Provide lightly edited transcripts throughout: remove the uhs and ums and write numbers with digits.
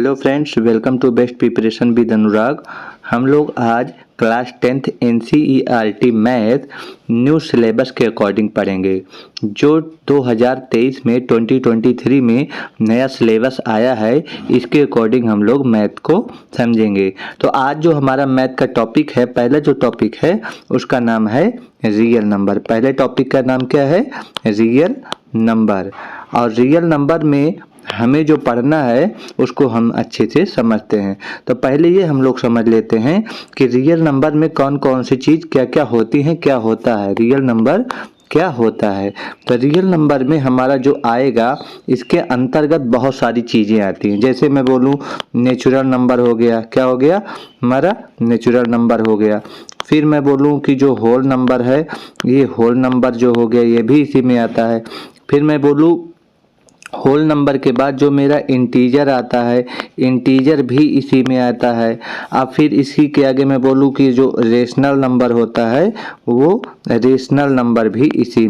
Hello friends, welcome to best preparation with Anurag. हम लोग आज class 10th NCERT math new syllabus के according पढ़ेंगे, जो 2023 में 2023 में नया सिलेबस आया है। इसके अकॉर्डिंग हम लोग मैथ को समझेंगे। तो आज जो हमारा मैथ का टॉपिक है, पहला जो टॉपिक है उसका नाम है रियल नंबर। पहले टॉपिक का नाम क्या है? Real number. और रियल नंबर में हमें जो पढ़ना है उसको हम अच्छे से समझते हैं। तो पहले ये हम लोग समझ लेते हैं कि रियल नंबर में कौन कौन सी चीज़ क्या क्या होती हैं, क्या होता है रियल नंबर, क्या होता है। तो रियल नंबर में हमारा जो आएगा, इसके अंतर्गत बहुत सारी चीज़ें आती हैं। जैसे मैं बोलूँ नेचुरल नंबर हो गया, क्या हो गया हमारा? नेचुरल नंबर हो गया। फिर मैं बोलूँ कि जो होल नंबर है, ये होल नंबर जो हो गया, ये भी इसी में आता है। फिर मैं बोलूँ होल नंबर के बाद जो मेरा इंटीजर आता है, इंटीजर भी इसी में आता है। अब फिर इसी के आगे मैं बोलूँ कि जो रेशनल नंबर होता है, वो रेशनल नंबर भी इसी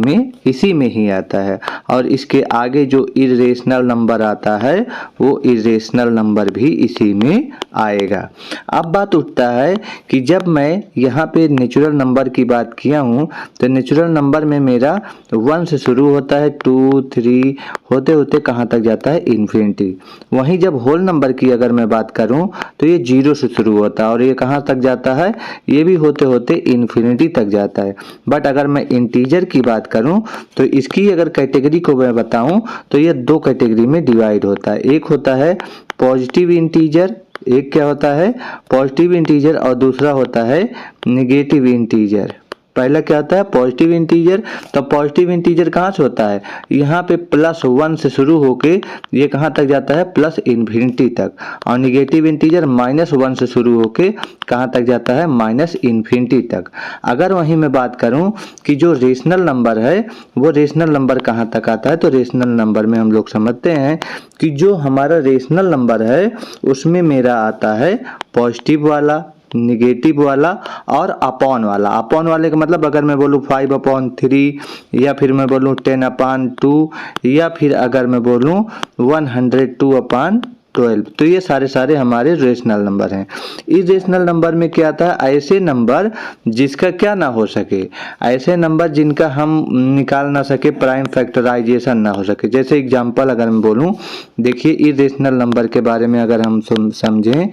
में ही आता है। और इसके आगे जो इरेशनल नंबर आता है, वो इरेशनल नंबर भी इसी में आएगा। अब बात उठता है कि जब मैं यहाँ पे नेचुरल नंबर की बात किया हूँ, तो नेचुरल नंबर में मेरा 1 से शुरू होता है, 2, 3 होते होते कहाँ तक जाता है? इन्फिनिटी। वहीं जब होल नंबर की अगर मैं बात करूं तो ये 0 से शुरू होता है और ये कहाँ तक जाता है? ये भी होते होते इन्फिनिटी तक जाता है। बट अगर मैं इंटीजर की बात करूं तो इसकी अगर कैटेगरी को मैं बताऊं तो ये 2 कैटेगरी में डिवाइड होता है। एक होता है पॉजिटिव इंटीजर, एक क्या होता है? पॉजिटिव इंटीजर, और दूसरा होता है निगेटिव इंटीजर। पहला क्या होता है? Positive integer. तो पॉजिटिव इंटीजर कहाँ से होता है? यहाँ पे +1 से शुरू होके ये कहाँ तक जाता है? प्लस इन्फिनिटी तक। और निगेटिव इंटीजर -1 से शुरू होके कहाँ तक जाता है? माइनस इन्फिनिटी तक। अगर वहीं मैं बात करूँ कि जो रेशनल नंबर है, वो रेशनल नंबर कहाँ तक आता है, तो रेशनल नंबर में हम लोग समझते हैं कि जो हमारा रेशनल नंबर है उसमें मेरा आता है पॉजिटिव वाला, निगेटिव वाला और अपॉन वाला। अपॉन वाले का मतलब अगर मैं बोलूँ 5/3, या फिर मैं बोलूँ 10/2, या फिर अगर मैं बोलूँ 102/12, तो ये सारे हमारे रेशनल नंबर हैं। इस रेशनल नंबर में क्या आता है? ऐसे नंबर जिसका क्या ना हो सके, ऐसे नंबर जिनका हम निकाल ना सके, प्राइम फैक्टराइजेशन ना हो सके। जैसे एग्जांपल अगर मैं बोलूँ, देखिए इरेशनल नंबर के बारे में अगर हम समझें,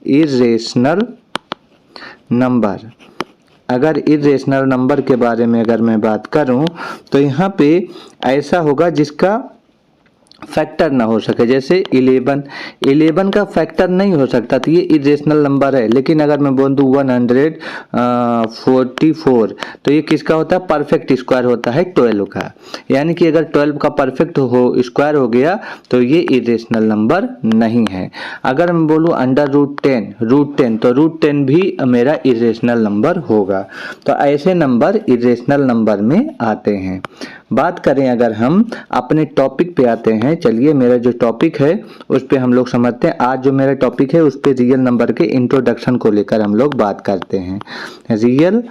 इरेशनल नंबर, अगर इरेशनल नंबर के बारे में अगर मैं बात करूं तो यहाँ पे ऐसा होगा जिसका फैक्टर ना हो सके। जैसे 11 का फैक्टर नहीं हो सकता, तो ये इरेशनल नंबर है। लेकिन अगर मैं बोल दूँ 144, तो ये किसका होता है? परफेक्ट स्क्वायर होता है 12 का। यानी कि अगर 12 का परफेक्ट स्क्वायर हो गया तो ये इरेशनल नंबर नहीं है। अगर मैं बोलूँ √10, तो √10 भी मेरा इरेशनल नंबर होगा। तो ऐसे नंबर इरेशनल नंबर में आते हैं। बात करें अगर हम अपने टॉपिक पे आते हैं, चलिए मेरा जो टॉपिक है उस पे हम लोग समझते हैं। आज जो मेरा टॉपिक है उस पे रियल नंबर के इंट्रोडक्शन को लेकर हम लोग बात करते हैं। रियल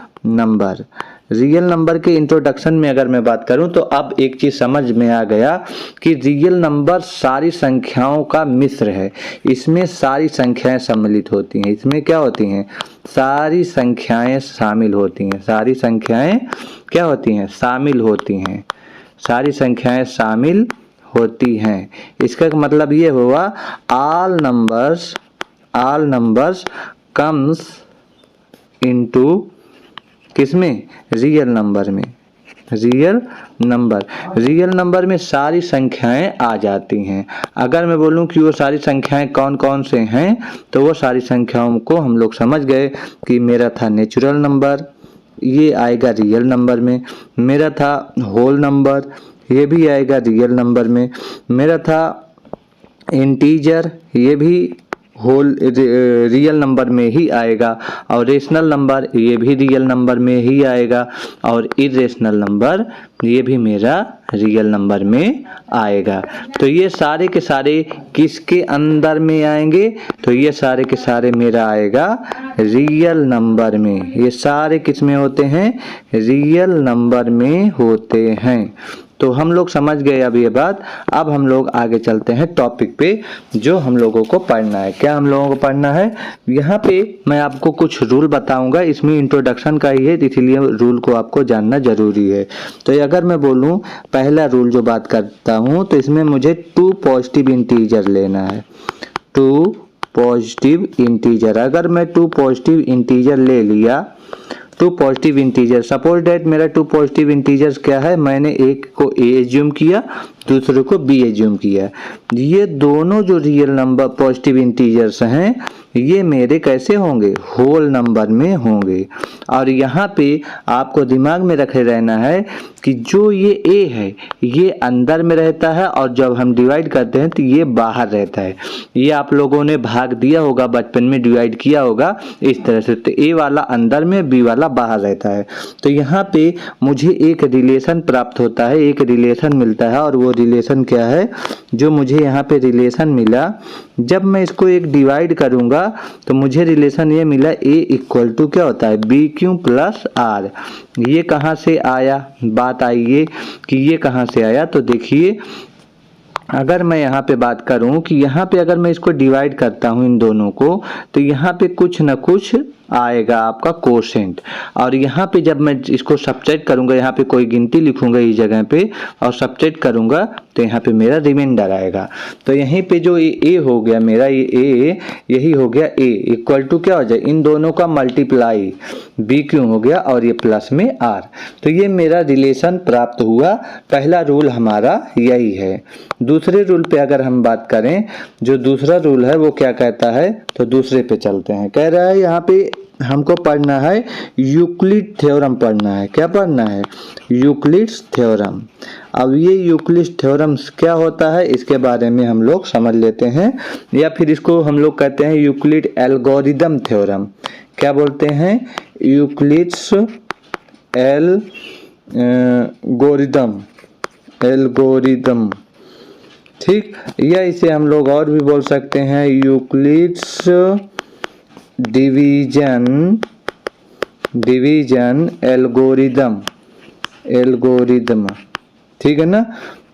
नंबर के इंट्रोडक्शन में अगर मैं बात करूं तो अब एक चीज समझ में आ गया कि रियल नंबर सारी संख्याओं का मिश्र है। इसमें सारी संख्याएं सम्मिलित होती हैं। इसमें क्या होती हैं? सारी संख्याएं शामिल होती हैं। सारी संख्याएं क्या होती हैं? शामिल होती हैं। सारी संख्याएं शामिल होती हैं। इसका मतलब ये हुआ ऑल नंबर्स कम्स इनटू किसमें? रियल नंबर में। रियल नंबर में सारी संख्याएं आ जाती हैं। अगर मैं बोलूं कि वो सारी संख्याएं कौन कौन से हैं, तो वो सारी संख्याओं को हम लोग समझ गए कि मेरा था नेचुरल नंबर, ये आएगा रियल नंबर में। मेरा था होल नंबर, ये भी आएगा रियल नंबर में। मेरा था इंटीजर, ये भी रियल नंबर में ही आएगा। और रेशनल नंबर, ये भी रियल नंबर में ही आएगा। और इरेशनल नंबर, ये भी मेरा रियल नंबर में आएगा। तो ये सारे के सारे किसके अंदर में आएंगे? तो ये सारे के सारे मेरा आएगा रियल नंबर में। ये सारे किस में होते हैं? रियल नंबर में होते हैं। तो हम लोग समझ गए अब ये बात। अब हम लोग आगे चलते हैं टॉपिक पे जो हम लोगों को पढ़ना है। क्या हम लोगों को पढ़ना है? यहाँ पे मैं आपको कुछ रूल बताऊंगा, इसमें इंट्रोडक्शन का ही है, इसलिए रूल को आपको जानना जरूरी है। तो अगर मैं बोलूँ पहला रूल जो बात करता हूँ, तो इसमें मुझे 2 पॉजिटिव इंटीजर लेना है। 2 पॉजिटिव इंटीजर, अगर मैं 2 पॉजिटिव इंटीजर ले लिया, 2 पॉजिटिव इंटीजर, सपोज डेट मेरा 2 पॉजिटिव इंटीजर्स क्या है, मैंने एक को ए एज्यूम किया, दूसरे को बी एज्यूम किया। ये दोनों जो रियल नंबर पॉजिटिव इंटीजर्स हैं ये मेरे कैसे होंगे? होल नंबर में होंगे। और यहाँ पे आपको दिमाग में रखे रहना है कि जो ये ए है ये अंदर में रहता है और जब हम डिवाइड करते हैं तो ये बाहर रहता है। ये आप लोगों ने भाग दिया होगा, बचपन में डिवाइड किया होगा इस तरह से। तो ए वाला अंदर में, बी वाला बाहर रहता है। तो यहाँ पे मुझे एक रिलेशन प्राप्त होता है, एक रिलेशन मिलता है। और वो रिलेशन क्या है? जो मुझे यहाँ पे रिलेशन मिला, जब मैं इसको एक डिवाइड करूँगा तो मुझे रिलेशन ये मिला, ए इक्वल टू क्या होता है? B q plus r. ये कहाँ से आया? बात आई ये कि ये कहाँ से आया। तो देखिए, अगर मैं यहाँ पे बात करूँ कि यहाँ पे अगर मैं इसको डिवाइड करता हूँ इन दोनों को, तो यहाँ पे कुछ ना कुछ आएगा आपका कोशेंट। और यहाँ पे जब मैं इसको सब्ट्रैक्ट करूँगा, यहाँ पे कोई गिनती लिखूंगा इस जगह पे और सब्ट्रैक्ट करूँगा तो यहाँ पे मेरा रिमाइंडर आएगा। तो यहीं पे जो ए हो गया मेरा, ये ए यही हो गया, ए इक्वल टू क्या हो जाए? इन दोनों का मल्टीप्लाई बी क्यों हो गया और ये प्लस में आर। तो ये मेरा रिलेशन प्राप्त हुआ। पहला रूल हमारा यही है। दूसरे रूल पे अगर हम बात करें, जो दूसरा रूल है वो क्या कहता है, तो दूसरे पे चलते हैं। कह रहा है यहाँ पे हमको पढ़ना है यूक्लिड थ्योरम पढ़ना है। क्या पढ़ना है? Euclid's theorem. अब ये यूक्लिड्स थ्योरम क्या होता है इसके बारे में हम लोग समझ लेते हैं, या फिर इसको हम लोग कहते हैं यूक्लिड एल्गोरिदम थ्योरम। क्या बोलते हैं? यूक्लिड्स एल्गोरिदम, ठीक। या इसे हम लोग और भी बोल सकते हैं यूक्लिड्स डिवीजन एल्गोरिदम, ठीक है ना।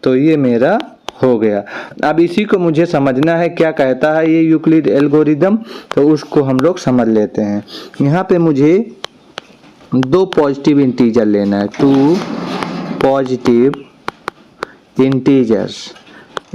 तो ये मेरा हो गया। अब इसी को मुझे समझना है क्या कहता है ये यूक्लिड एल्गोरिदम, तो उसको हम लोग समझ लेते हैं। यहाँ पे मुझे 2 पॉजिटिव इंटीजर लेना है, 2 पॉजिटिव इंटीजर्स।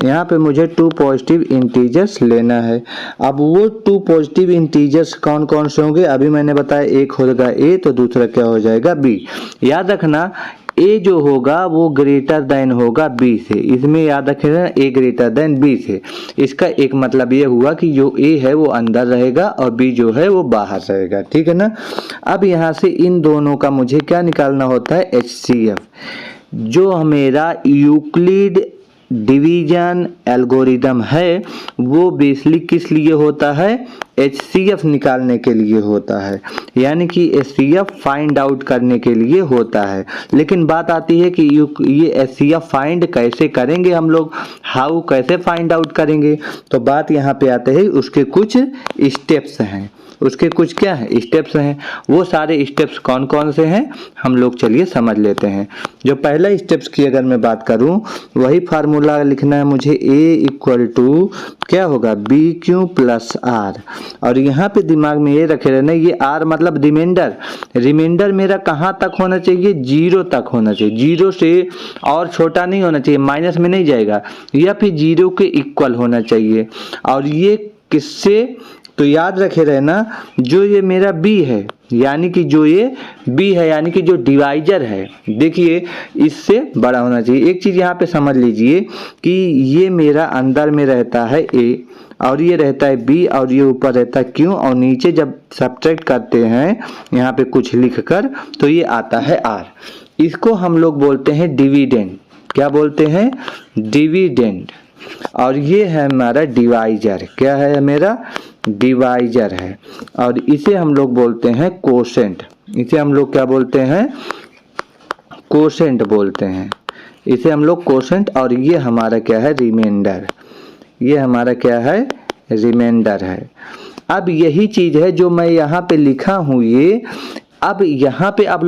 यहाँ पे मुझे 2 पॉजिटिव इंटीजर्स लेना है। अब वो 2 पॉजिटिव इंटीजर्स कौन कौन से होंगे? अभी मैंने बताया, एक होगा ए तो दूसरा क्या हो जाएगा? बी। याद रखना, ए जो होगा वो ग्रेटर देन होगा बी से। इसमें याद रखना, ए ग्रेटर देन बी से। इसका एक मतलब ये हुआ कि जो ए है वो अंदर रहेगा और बी जो है वो बाहर रहेगा, ठीक है ना। अब यहाँ से इन दोनों का मुझे क्या निकालना होता है? HCF। जो मेरा यूक्लिड डिवीजन एल्गोरिदम है वो बेसिकली किस लिए होता है? HCF निकालने के लिए होता है, यानी कि HCF फाइंड आउट करने के लिए होता है। लेकिन बात आती है कि ये HCF फाइंड कैसे करेंगे हम लोग, हाउ कैसे फाइंड आउट करेंगे? तो बात यहाँ पे आते हैं, उसके कुछ स्टेप्स हैं। उसके कुछ क्या है? स्टेप्स हैं। वो सारे स्टेप्स कौन कौन से हैं हम लोग चलिए समझ लेते हैं। जो पहला स्टेप्स की अगर मैं बात करूं, वही फार्मूला लिखना है मुझे, ए इक्वल टू क्या होगा? B q plus r. और यहाँ पे दिमाग में ये रखे रहना, ये आर मतलब रिमाइंडर मेरा कहाँ तक होना चाहिए? 0 तक होना चाहिए। 0 से और छोटा नहीं होना चाहिए, माइनस में नहीं जाएगा, या फिर 0 के इक्वल होना चाहिए। और ये किससे? तो याद रखे रहना, जो ये मेरा B है, यानी कि जो ये B है यानी कि जो डिवाइजर है, देखिए इससे बड़ा होना चाहिए। एक चीज यहाँ पे समझ लीजिए कि ये मेरा अंदर में रहता है A और ये रहता है B और ये ऊपर रहता है Q, और नीचे जब सब्ट्रैक्ट करते हैं यहाँ पे कुछ लिख कर तो ये आता है R। इसको हम लोग बोलते हैं डिविडेंड। क्या बोलते हैं? डिविडेंड। और ये है हमारा डिवाइजर। क्या है? मेरा डिवाइजर है। और इसे हम लोग बोलते हैं कोशेंट। इसे हम लोग क्या बोलते हैं? कोशेंट बोलते हैं। इसे हम लोग कोशेंट। और ये हमारा क्या है? रिमाइंडर। ये हमारा क्या है? रिमाइंडर है। अब यही चीज है जो मैं यहाँ पे लिखा हूँ, ये अब यहाँ पे आप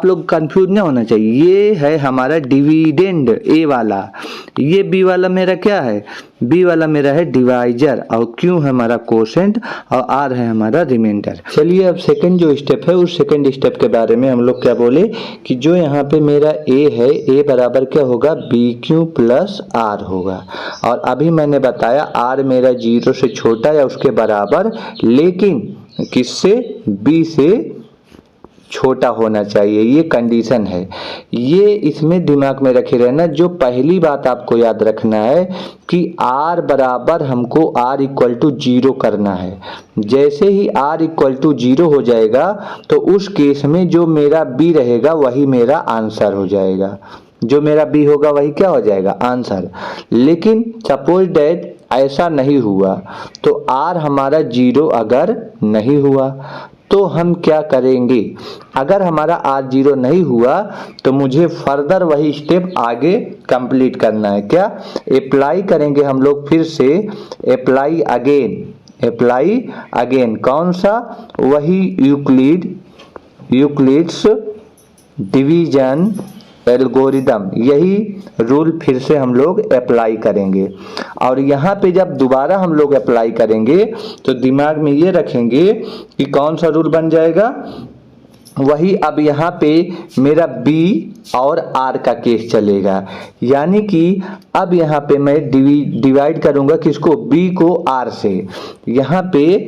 लोग कंफ्यूज नहीं होना चाहिए। ये है हमारा डिविडेंड ए वाला, ये बी वाला मेरा क्या है, बी वाला मेरा है डिवाइजर, और क्यू है हमारा कोशेंट, और आर है हमारा रिमाइंडर। चलिए अब सेकंड जो स्टेप है उस सेकंड स्टेप के बारे में हम लोग क्या बोले कि जो यहाँ पे मेरा ए है, ए बराबर क्या होगा, बी क्यू प्लस आर होगा। और अभी मैंने बताया आर मेरा 0 से छोटा या उसके बराबर, लेकिन किससे, बी से छोटा होना चाहिए, ये कंडीशन है। ये इसमें दिमाग में रखे रहना। जो पहली बात आपको याद रखना है कि R बराबर हमको R इक्वल टू 0 करना है। जैसे ही R इक्वल टू 0 हो जाएगा तो उस केस में जो मेरा B रहेगा वही मेरा आंसर हो जाएगा, जो मेरा B होगा वही क्या हो जाएगा, आंसर। लेकिन सपोज दैट ऐसा नहीं हुआ, तो R हमारा 0 अगर नहीं हुआ तो हम क्या करेंगे, अगर हमारा R 0 नहीं हुआ तो मुझे फर्दर वही स्टेप आगे कंप्लीट करना है। क्या, अप्लाई करेंगे हम लोग फिर से, अप्लाई अगेन कौन सा, वही यूक्लिड्स डिवीजन एल्गोरिदम, यही रूल फिर से हम लोग अप्लाई करेंगे। और यहाँ पे जब दोबारा हम लोग अप्लाई करेंगे तो दिमाग में ये रखेंगे कि कौन सा रूल बन जाएगा, वही अब यहाँ पे मेरा B और R का केस चलेगा। यानी कि अब यहाँ पे मैं डिवाइड करूँगा किसको, B को R से। यहाँ पे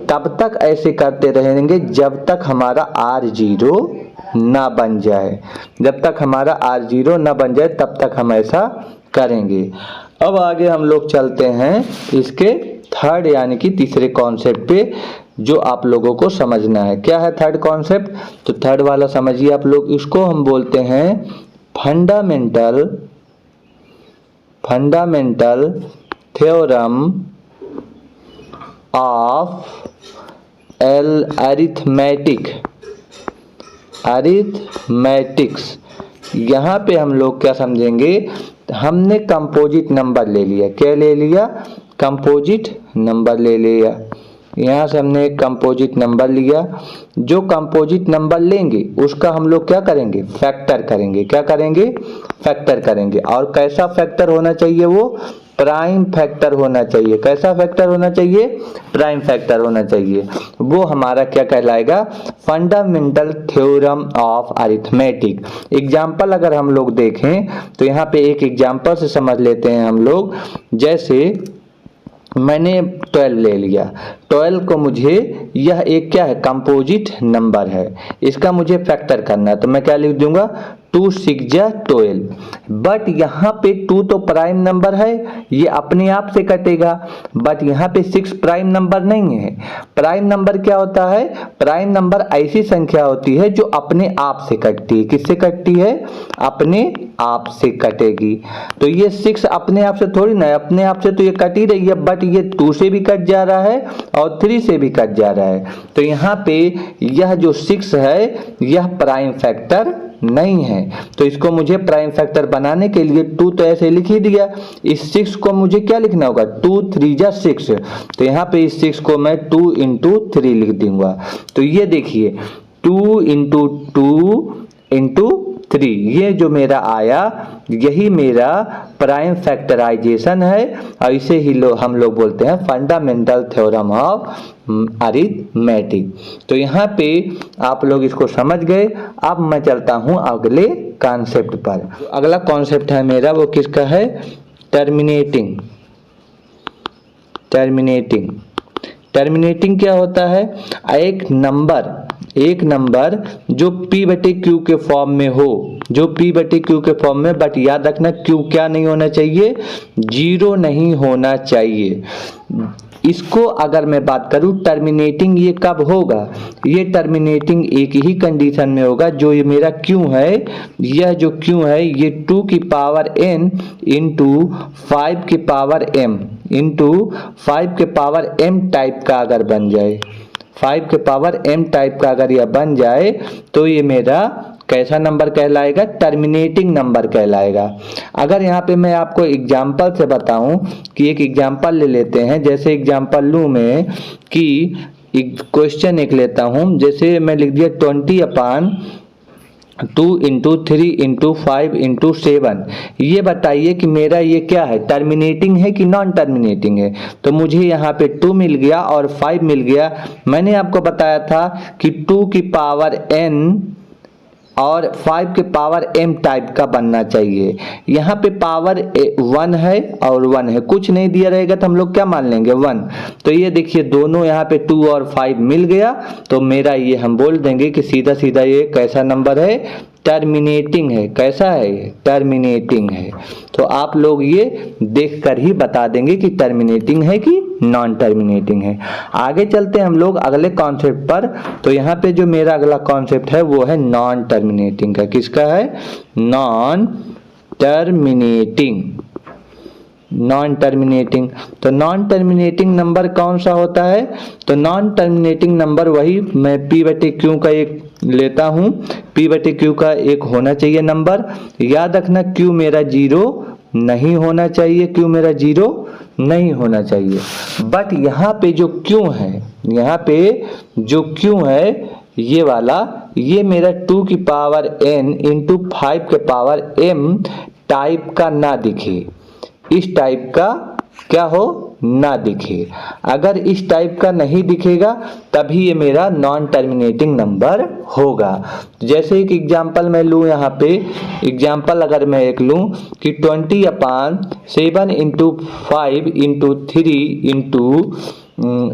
तब तक ऐसे करते रहेंगे जब तक हमारा R 0 ना बन जाए, जब तक हमारा R 0 ना बन जाए तब तक हम ऐसा करेंगे। अब आगे हम लोग चलते हैं इसके थर्ड यानी कि तीसरे कॉन्सेप्ट पे, जो आप लोगों को समझना है। क्या है थर्ड कॉन्सेप्ट, तो थर्ड वाला समझिए आप लोग, इसको हम बोलते हैं फंडामेंटल थ्योरम ऑफ अरिथमेटिक्स। यहाँ पे हम लोग क्या समझेंगे, हमने कंपोजिट नंबर ले लिया, क्या ले लिया, कंपोजिट नंबर ले लिया। यहाँ से हमने एक कंपोजिट नंबर लिया, जो कंपोजिट नंबर लेंगे उसका हम लोग क्या करेंगे, फैक्टर करेंगे। क्या करेंगे, फैक्टर करेंगे। और कैसा फैक्टर होना चाहिए, वो प्राइम फैक्टर होना चाहिए। कैसा फैक्टर होना चाहिए, प्राइम फैक्टर होना चाहिए। वो हमारा क्या कहलाएगा, fundamental theorem of arithmetic. Example अगर हम लोग देखें तो यहाँ पे एक एग्जाम्पल से समझ लेते हैं हम लोग। जैसे मैंने 12 ले लिया, 12 को मुझे, यह एक क्या है, कंपोजिट नंबर है, इसका मुझे फैक्टर करना है। तो मैं क्या लिख दूंगा, 2 6 जा 12। बट यहाँ पे 2 तो प्राइम नंबर है, ये अपने आप से कटेगा। बट यहाँ पे 6 प्राइम नंबर नहीं है। प्राइम नंबर क्या होता है, प्राइम नंबर ऐसी संख्या होती है जो अपने आप से कटती है। किससे कटती है, अपने आप से कटेगी। तो ये 6 अपने आप से थोड़ी ना, अपने आप से तो ये कट ही रही है, बट ये 2 से भी कट जा रहा है और 3 से भी कट जा रहा है। तो यहाँ पे यह जो 6 है यह प्राइम फैक्टर नहीं है। तो इसको मुझे प्राइम फैक्टर बनाने के लिए 2 तो ऐसे लिख ही दिया, इस 6 को मुझे क्या लिखना होगा, 2 3 जा 6। तो यहाँ पे इस 6 को मैं 2 × 3 लिख दूंगा। तो ये देखिए 2 × 2 × 3, ये जो मेरा आया यही मेरा प्राइम फैक्टराइजेशन है, और इसे ही हम लोग बोलते हैं फंडामेंटल थ्योरम ऑफ अरिथमेटिक। तो यहाँ पे आप लोग इसको समझ गए। अब मैं चलता हूँ अगले कॉन्सेप्ट पर। अगला कॉन्सेप्ट है मेरा, वो किसका है, टर्मिनेटिंग क्या होता है, एक नंबर जो P/Q के फॉर्म में हो, जो P/Q के फॉर्म में, बट याद रखना Q क्या नहीं होना चाहिए, 0 नहीं होना चाहिए। इसको अगर मैं बात करूं टर्मिनेटिंग, ये कब होगा, ये टर्मिनेटिंग एक ही कंडीशन में होगा, जो ये मेरा Q है, यह जो Q है ये 2 की पावर n इंटू 5 की पावर m इंटू 5 के पावर m टाइप का अगर बन जाए, 5 के पावर m टाइप का अगर यह बन जाए तो ये मेरा कैसा नंबर कहलाएगा, टर्मिनेटिंग नंबर कहलाएगा। अगर यहाँ पे मैं आपको एग्जाम्पल से बताऊं कि एक एग्जाम्पल ले लेते हैं, जैसे एग्जाम्पल लूँ मैं कि क्वेश्चन एक लेता हूँ, जैसे मैं लिख दिया 20/2 इंटू 3 इंटू 5 इंटू 7। ये बताइए कि मेरा ये क्या है, टर्मिनेटिंग है कि नॉन टर्मिनेटिंग है। तो मुझे यहाँ पे 2 मिल गया और 5 मिल गया। मैंने आपको बताया था कि 2 की पावर n और 5 के पावर m टाइप का बनना चाहिए। यहाँ पे पावर 1 है और 1 है, कुछ नहीं दिया रहेगा तो हम लोग क्या मान लेंगे 1। तो ये देखिए दोनों यहाँ पे 2 और 5 मिल गया, तो मेरा ये हम बोल देंगे कि सीधा सीधा ये कैसा नंबर है, टर्मिनेटिंग है। कैसा है, टर्मिनेटिंग है। तो आप लोग ये देखकर ही बता देंगे कि टर्मिनेटिंग है कि नॉन टर्मिनेटिंग है। आगे चलते हैं हम लोग अगले कॉन्सेप्ट पर। तो यहाँ पे जो मेरा अगला कॉन्सेप्ट है वो है नॉन टर्मिनेटिंग का। किसका है, नॉन टर्मिनेटिंग। नॉन टर्मिनेटिंग, तो नॉन टर्मिनेटिंग नंबर कौन सा होता है, तो नॉन टर्मिनेटिंग नंबर वही मैं P/Q का एक लेता हूँ। P/Q का एक होना चाहिए नंबर। याद रखना Q मेरा 0 नहीं होना चाहिए, Q मेरा 0 नहीं होना चाहिए। बट यहाँ पे जो Q है, यहाँ पे जो Q है ये वाला, ये मेरा 2 की पावर n इंटू 5 के पावर m टाइप का ना दिखे, इस टाइप का क्या हो, ना दिखे। अगर इस टाइप का नहीं दिखेगा तभी ये मेरा नॉन टर्मिनेटिंग नंबर होगा। जैसे एक एग्जांपल मैं लूँ, यहाँ पे एग्जांपल अगर मैं एक लूँ कि 20/7 इंटू 5 इंटू 3 इंटू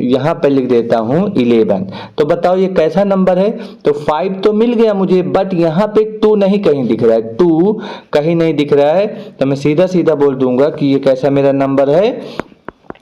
यहाँ पे लिख देता हूँ 11। तो बताओ ये कैसा नंबर है, तो 5 तो मिल गया मुझे, बट यहाँ पे 2 नहीं कहीं दिख रहा है, 2 कहीं नहीं दिख रहा है। तो मैं सीधा सीधा बोल दूंगा कि ये कैसा मेरा नंबर है,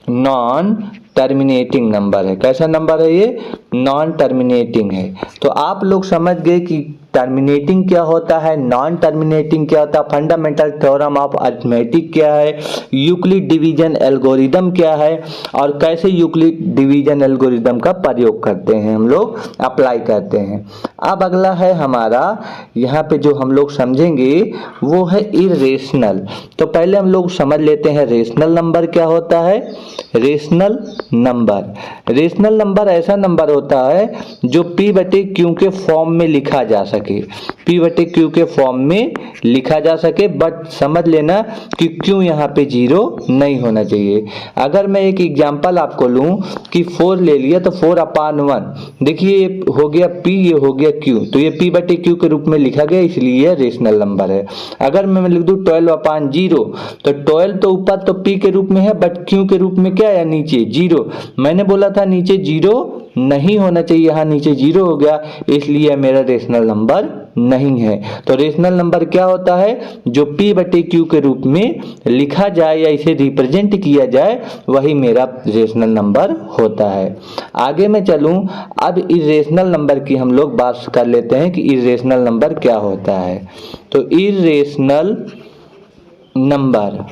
नॉन टर्मिनेटिंग नंबर है। कैसा नंबर है ये, नॉन टर्मिनेटिंग है। तो आप लोग समझ गए कि टर्मिनेटिंग क्या होता है, नॉन टर्मिनेटिंग क्या होता है, फंडामेंटल थ्योरम ऑफ अरिथमेटिक क्या है, यूक्लिड डिवीजन एल्गोरिदम क्या है, और कैसे यूक्लिड डिवीजन एल्गोरिदम का प्रयोग करते हैं हम लोग, अप्लाई करते हैं। अब अगला है हमारा, यहाँ पे जो हम लोग समझेंगे वो है इरेशनल। तो पहले हम लोग समझ लेते हैं रेशनल नंबर क्या होता है। रेशनल नंबर, रेशनल नंबर ऐसा नंबर होता है जो P/Q के फॉर्म में लिखा जा सके, P/Q के फॉर्म में लिखा जा सके। बट समझ लेना कि Q यहाँ पे 0 नहीं होना चाहिए। अगर मैं एक एग्जांपल आपको लूँ कि 4 ले लिया, तो 4/1, देखिए ये हो गया P, ये हो गया Q, तो ये P/Q के रूप में लिखा गया, इसलिए ये रेशनल नंबर है। अगर मैं लिख दूँ 12/0, तो 12 तो ऊपर तो P के रूप में है, बट Q के रूप में क्या है, नीचे 0। मैंने बोला था नीचे 0 नहीं होना चाहिए, यहाँ नीचे 0 हो गया, इसलिए मेरा रेशनल नंबर नहीं है। तो रेशनल नंबर क्या होता है, जो P/Q के रूप में लिखा जाए या इसे रिप्रेजेंट किया जाए, वही मेरा रेशनल नंबर होता है। आगे मैं चलूं, अब इरेशनल नंबर की हम लोग बात कर लेते हैं कि इरेशनल नंबर क्या होता है। तो इरेशनल नंबर,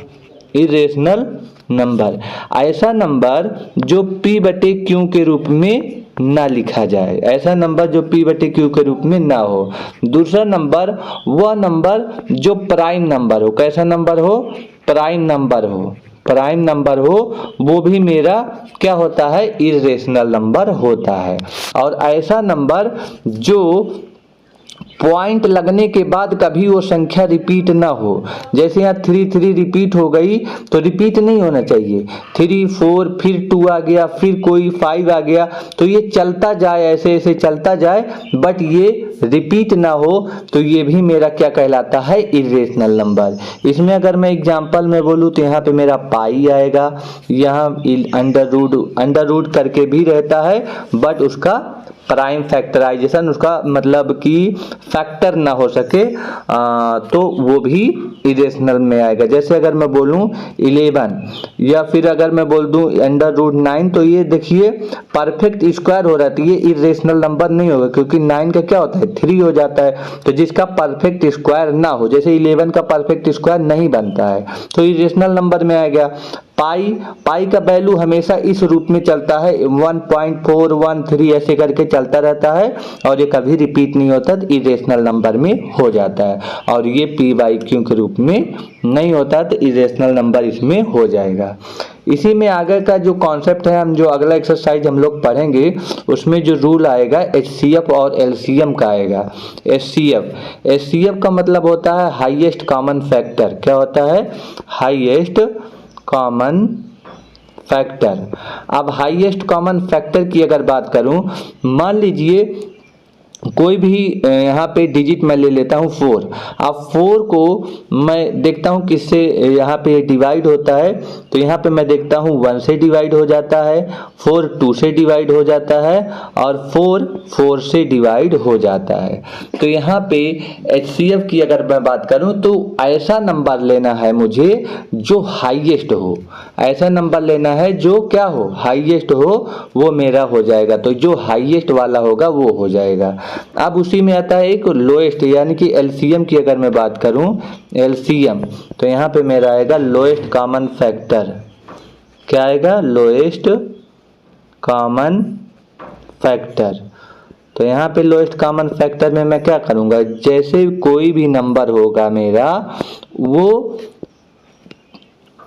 इरेशनल नंबर ऐसा नंबर जो P/Q के रूप में ना लिखा जाए, ऐसा नंबर जो P/Q के रूप में ना हो। दूसरा नंबर, वह नंबर जो प्राइम नंबर हो। कैसा नंबर हो, प्राइम नंबर हो, प्राइम नंबर हो, वो भी मेरा क्या होता है, इरेशनल नंबर होता है। और ऐसा नंबर जो पॉइंट लगने के बाद कभी वो संख्या रिपीट ना हो। जैसे यहाँ 3 रिपीट हो गई, तो रिपीट नहीं होना चाहिए। 3 4 फिर 2 आ गया, फिर कोई 5 आ गया, तो ये चलता जाए, ऐसे ऐसे चलता जाए, बट ये रिपीट ना हो, तो ये भी मेरा क्या कहलाता है, इरेशनल नंबर। इसमें अगर मैं एग्जांपल में बोलूँ तो यहाँ पे मेरा पाई आएगा, यहाँ अंडर रूट करके भी रहता है, बट उसका प्राइम फैक्टराइजेशन, उसका मतलब कि फैक्टर ना हो सके, तो वो भी इरेशनल में आएगा। जैसे अगर मैं बोलूं 11, या फिर अगर मैं बोल दूं √9, तो ये देखिए परफेक्ट स्क्वायर हो रहा है, तो ये इरेशनल नंबर नहीं होगा, क्योंकि 9 का क्या होता है, 3 हो जाता है। तो जिसका परफेक्ट स्क्वायर ना हो, जैसे 11 का परफेक्ट स्क्वायर नहीं बनता है, तो इरेशनल नंबर में आ गया। पाई का वैल्यू हमेशा इस रूप में चलता है, 1.413 ऐसे करके चलता रहता है, और ये कभी रिपीट नहीं होता, तो इरेशनल नंबर में हो जाता है, और ये P/Q के रूप रूप में नहीं होता, तो इरेशनल नंबर इसमें हो जाएगा। इसी में आगे का जो कॉन्सेप्ट है, हम जो अगला एक्सरसाइज हम लोग पढ़ेंगे उसमें जो रूल आएगा HCF और LCM का आएगा। HCF का मतलब होता है हाईएस्ट कॉमन फैक्टर। क्या होता है? Highest common factor. अब हाईएस्ट कॉमन फैक्टर की अगर बात करूं, मान लीजिए कोई भी यहाँ पे डिजिट मैं ले लेता हूँ 4। अब 4 को मैं देखता हूँ किससे यहाँ पे डिवाइड होता है, तो यहाँ पे मैं देखता हूँ 1 से डिवाइड हो जाता है, 4 2 से डिवाइड हो जाता है और 4 4 से डिवाइड हो जाता है। तो यहाँ पे HCF की अगर मैं बात करूँ तो ऐसा नंबर लेना है मुझे जो हाईएस्ट हो, ऐसा नंबर लेना है जो क्या हो? हाईएस्ट हो, वो मेरा हो जाएगा। तो जो हाईएस्ट वाला होगा वो हो जाएगा। अब उसी में आता है एक लोएस्ट, यानी कि LCM की अगर मैं बात करूं LCM, तो यहाँ पे मेरा आएगा लोएस्ट कॉमन फैक्टर। क्या आएगा? Lowest common factor. तो यहाँ पे लोएस्ट कॉमन फैक्टर में मैं क्या करूँगा, जैसे कोई भी नंबर होगा मेरा वो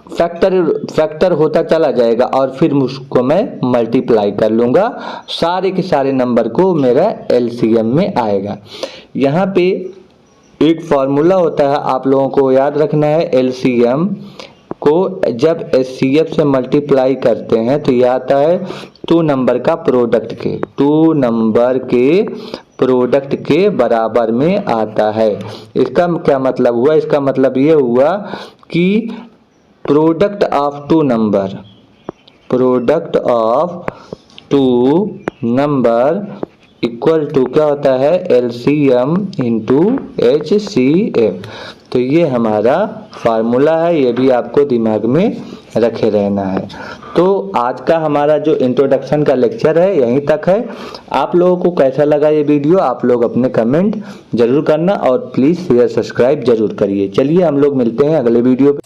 फैक्टर होता चला जाएगा और फिर उसको मैं मल्टीप्लाई कर लूँगा, सारे के सारे नंबर को मेरा LCM में आएगा। यहाँ पे एक फॉर्मूला होता है, आप लोगों को याद रखना है। LCM को जब HCF से मल्टीप्लाई करते हैं तो यह आता है 2 नंबर का प्रोडक्ट के, 2 नंबर के प्रोडक्ट के बराबर में आता है। इसका क्या मतलब हुआ? इसका मतलब ये हुआ कि product of 2 number, product of 2 number equal to क्या होता है? LCM into HCF। तो ये हमारा फार्मूला है, ये भी आपको दिमाग में रखे रहना है। तो आज का हमारा जो इंट्रोडक्शन का लेक्चर है यहीं तक है। आप लोगों को कैसा लगा ये वीडियो, आप लोग अपने कमेंट जरूर करना और प्लीज़ शेयर सब्सक्राइब जरूर करिए। चलिए हम लोग मिलते हैं अगले वीडियो पे।